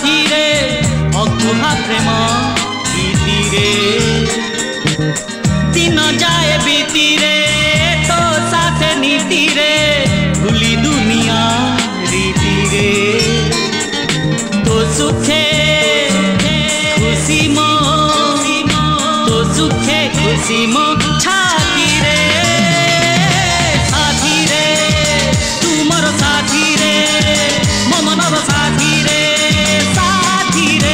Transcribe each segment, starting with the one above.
साथी रे अकुहा प्रेम इति रे दिन जाए बीती रे तो साथे नीति रे भूली दुनिया रीति रे तो सुखे खुशी मो तो सुखे खुशी मो छाती रे साथी रे तू मोर साथी रे मो मनर साथी रे साथी रे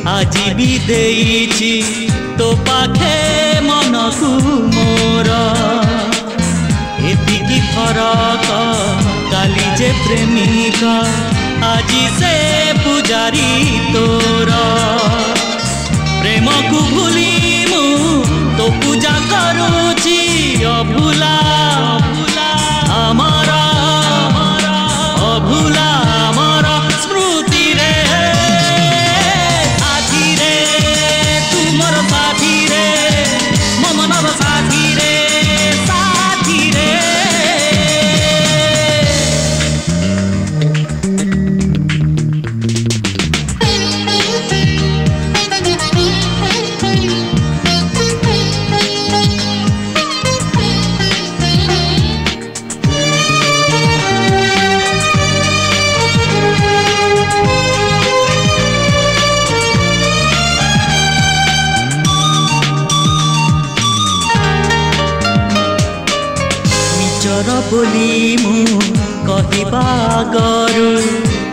आज भी देइछि तो पाखे मन को मोर एतिकी फरक काली जे प्रेमिका आज से पुजारी तोर प्रेम को भूली मु तो पूजा करूची अभुला अमर अभुला अमर स्मृति रे साथी रे साथी रे बोली मु कहबा गरु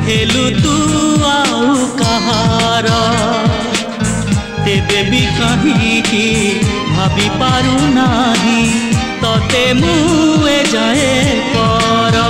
हेलु तू आउ कहार तेबे भी कहीं भाभी पारू नाही तते मुए जाए पर